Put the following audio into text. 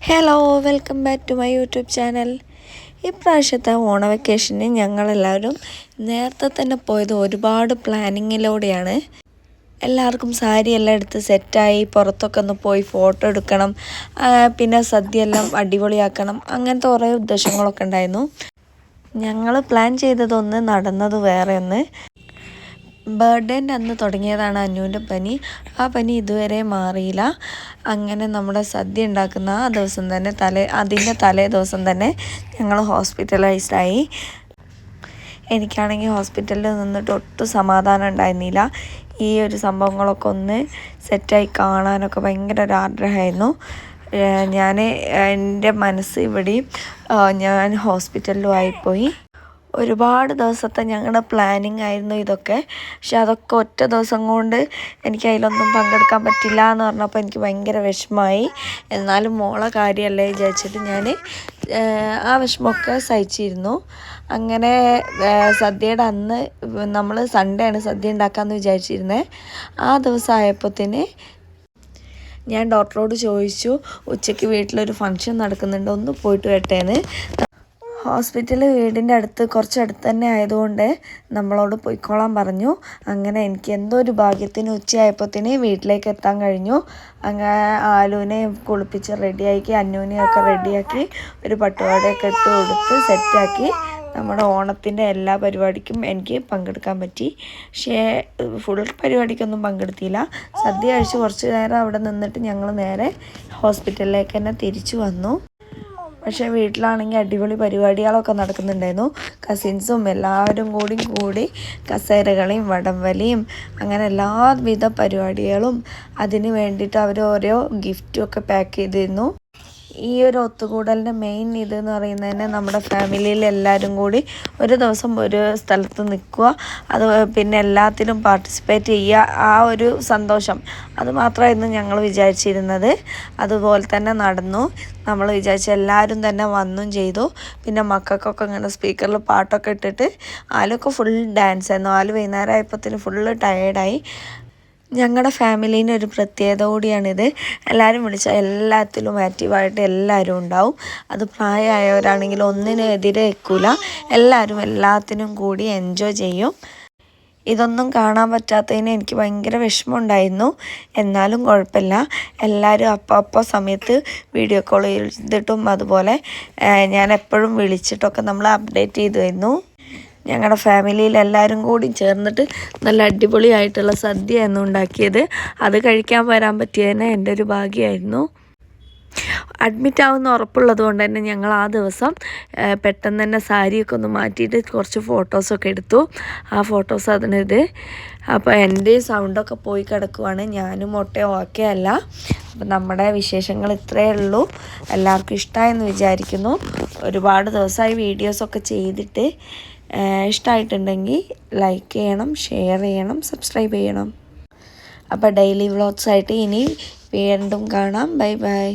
Hello welcome back to my YouTube channel. ഇപ്രാവശ്യത്തെ ഓണ വെക്കേഷന് ഞങ്ങളെല്ലാവരും നേരത്തെ തന്നെ പോയത് ഒരുപാട് പ്ലാനിങ്ങിലൂടെയാണ്. എല്ലാവർക്കും സാരി എല്ലാം എടുത്ത് സെറ്റായി പുറത്തൊക്കെ ഒന്ന് പോയി ഫോട്ടോ എടുക്കണം, പിന്നെ സദ്യ എല്ലാം അടിപൊളിയാക്കണം, അങ്ങനത്തെ കുറേ ഉദ്ദേശങ്ങളൊക്കെ ഉണ്ടായിരുന്നു. ഞങ്ങൾ പ്ലാൻ ചെയ്തതൊന്ന്, നടന്നത് വേറെ ഒന്ന്. ബർത്ത്ഡേൻ്റെ അന്ന് തുടങ്ങിയതാണ് അന്നുവിൻ്റെ പനി. ആ പനി ഇതുവരെ മാറിയില്ല. അങ്ങനെ നമ്മുടെ സദ്യ ഉണ്ടാക്കുന്ന ആ ദിവസം തന്നെ അതിൻ്റെ തലേ ദിവസം തന്നെ ഞങ്ങൾ ഹോസ്പിറ്റലൈസ്ഡായി. എനിക്കാണെങ്കിൽ ഹോസ്പിറ്റലിൽ നിന്നിട്ട് ഒട്ടും സമാധാനം ഉണ്ടായിരുന്നില്ല. ഈ ഒരു സംഭവങ്ങളൊക്കെ ഒന്ന് സെറ്റായി കാണാനൊക്കെ ഭയങ്കര ഒരു ആഗ്രഹമായിരുന്നു. എൻ്റെ മനസ്സ് ഇവിടെയും ഞാൻ ഹോസ്പിറ്റലിലും ആയിപ്പോയി. ഒരുപാട് ദിവസത്തെ ഞങ്ങളുടെ പ്ലാനിങ് ആയിരുന്നു ഇതൊക്കെ. പക്ഷെ അതൊക്കെ ഒറ്റ ദിവസം കൊണ്ട് എനിക്ക് അതിലൊന്നും പങ്കെടുക്കാൻ പറ്റില്ല എന്ന് പറഞ്ഞപ്പോൾ എനിക്ക് ഭയങ്കര വിഷമമായി. എന്നാലും മോളെ കാര്യമല്ലേ വിചാരിച്ചിട്ട് ഞാൻ ആ വിഷമമൊക്കെ സഹിച്ചിരുന്നു. അങ്ങനെ സദ്യയുടെ അന്ന് നമ്മൾ സൺഡേ ആണ് സദ്യ ഉണ്ടാക്കാമെന്ന് വിചാരിച്ചിരുന്നത്. ആ ദിവസം ആയപ്പോഴത്തേന് ഞാൻ ഡോക്ടറോട് ചോദിച്ചു, ഉച്ചയ്ക്ക് വീട്ടിലൊരു ഫംഗ്ഷൻ നടക്കുന്നുണ്ട്, ഒന്ന് പോയിട്ട് വരട്ടേന്ന്. ഹോസ്പിറ്റൽ വീടിൻ്റെ അടുത്ത് കുറച്ചടുത്ത് തന്നെ ആയതുകൊണ്ട് നമ്മളോട് പോയിക്കോളാൻ പറഞ്ഞു. അങ്ങനെ എനിക്ക് എന്തോ ഒരു ഭാഗ്യത്തിന് ഉച്ചയായപ്പോഴത്തേന് വീട്ടിലേക്ക് എത്താൻ കഴിഞ്ഞു. അങ്ങനെ ആലുവിനെ കുളിപ്പിച്ച് റെഡിയാക്കി, അന്നൂനെയൊക്കെ റെഡിയാക്കി, ഒരു പട്ടുപാവാടയൊക്കെ ഇട്ട് കൊടുത്ത് സെറ്റാക്കി നമ്മുടെ ഓണത്തിൻ്റെ എല്ലാ പരിപാടിക്കും എനിക്ക് പങ്കെടുക്കാൻ പറ്റി. പക്ഷേ ഫുൾ പരിപാടിക്കൊന്നും പങ്കെടുത്തില്ല. സദ്യ കഴിച്ച് കുറച്ച് നേരം അവിടെ നിന്നിട്ട് ഞങ്ങൾ നേരെ ഹോസ്പിറ്റലിലേക്ക് തന്നെ തിരിച്ചു വന്നു. പക്ഷേ വീട്ടിലാണെങ്കിൽ അടിപൊളി പരിപാടികളൊക്കെ നടക്കുന്നുണ്ടായിരുന്നു. കസിൻസും എല്ലാവരും കൂടി കസേരകളിയും വടംവലിയും അങ്ങനെ എല്ലാവിധ പരിപാടികളും അതിന് വേണ്ടിയിട്ട് അവർ ഓരോ ഗിഫ്റ്റും ഒക്കെ പാക്ക് ചെയ്തിരുന്നു. ഈ ഒരു ഒത്തുകൂടലിൻ്റെ മെയിൻ ഇതെന്ന് പറയുന്നത് തന്നെ നമ്മുടെ ഫാമിലിയിൽ എല്ലാവരും കൂടി ഒരു ദിവസം ഒരു സ്ഥലത്ത് നിൽക്കുക, അത് പിന്നെ എല്ലാത്തിലും പാർട്ടിസിപ്പേറ്റ് ചെയ്യുക, ആ ഒരു സന്തോഷം അത് മാത്രമായിരുന്നു ഞങ്ങൾ വിചാരിച്ചിരുന്നത്. അതുപോലെ തന്നെ നടന്നു. നമ്മൾ വിചാരിച്ച എല്ലാവരും തന്നെ വന്നും ചെയ്തു. പിന്നെ മക്കൾക്കൊക്കെ ഇങ്ങനെ സ്പീക്കറിൽ പാട്ടൊക്കെ ഇട്ടിട്ട് ആലൊക്കെ ഫുൾ ഡാൻസ് ആയിരുന്നു. ആല് വൈകുന്നേരം ആയപ്പോഴത്തേന് ഫുള്ള് ടയേർഡായി. ഞങ്ങളുടെ ഫാമിലീൻ്റെ ഒരു പ്രത്യേകത കൂടിയാണിത്. എല്ലാവരും വിളിച്ചാൽ എല്ലാത്തിലും ആക്റ്റീവായിട്ട് എല്ലാവരും ഉണ്ടാവും. അത് പ്രായമായവരാണെങ്കിൽ ഒന്നിനും എതിരെ വെക്കില്ല. എല്ലാവരും എല്ലാത്തിനും കൂടി എൻജോയ് ചെയ്യും. ഇതൊന്നും കാണാൻ പറ്റാത്തതിന് എനിക്ക് ഭയങ്കര വിഷമമുണ്ടായിരുന്നു. എന്നാലും കുഴപ്പമില്ല, എല്ലാവരും അപ്പോൾ സമയത്ത് വീഡിയോ കോൾ ചെയ്തിട്ടും അതുപോലെ ഞാൻ എപ്പോഴും വിളിച്ചിട്ടൊക്കെ നമ്മൾ അപ്ഡേറ്റ് ചെയ്തിരുന്നു. ഞങ്ങളുടെ ഫാമിലിയിൽ എല്ലാവരും കൂടി ചേർന്നിട്ട് നല്ല അടിപൊളിയായിട്ടുള്ള സദ്യയായിരുന്നു ഉണ്ടാക്കിയത്. അത് കഴിക്കാൻ വരാൻ പറ്റിയതിന് എൻ്റെ ഒരു ഭാഗ്യമായിരുന്നു. അഡ്മിറ്റ് ആവുമെന്ന് ഉറപ്പുള്ളത് കൊണ്ട് തന്നെ ഞങ്ങൾ ആ ദിവസം പെട്ടെന്ന് തന്നെ സാരിയൊക്കെ ഒന്ന് മാറ്റിയിട്ട് കുറച്ച് ഫോട്ടോസൊക്കെ എടുത്തു. ആ ഫോട്ടോസ് അതിനിത്. അപ്പോൾ എൻ്റെ സൗണ്ടൊക്കെ പോയി കിടക്കുവാണ്. ഞാനും ഒട്ടും ഓക്കെ അല്ല. അപ്പം നമ്മുടെ വിശേഷങ്ങൾ ഇത്രയേ ഉള്ളൂ. എല്ലാവർക്കും ഇഷ്ടമായെന്ന് വിചാരിക്കുന്നു. ഒരുപാട് ദിവസമായി വീഡിയോസൊക്കെ ചെയ്തിട്ട്. ഇഷ്ടമായിട്ടുണ്ടെങ്കിൽ ലൈക്ക് ചെയ്യണം, ഷെയർ ചെയ്യണം, സബ്സ്ക്രൈബ് ചെയ്യണം. അപ്പോൾ ഡെയിലി വ്ളോഗ്സായിട്ട് ഇനി വീണ്ടും കാണാം. Bye bye.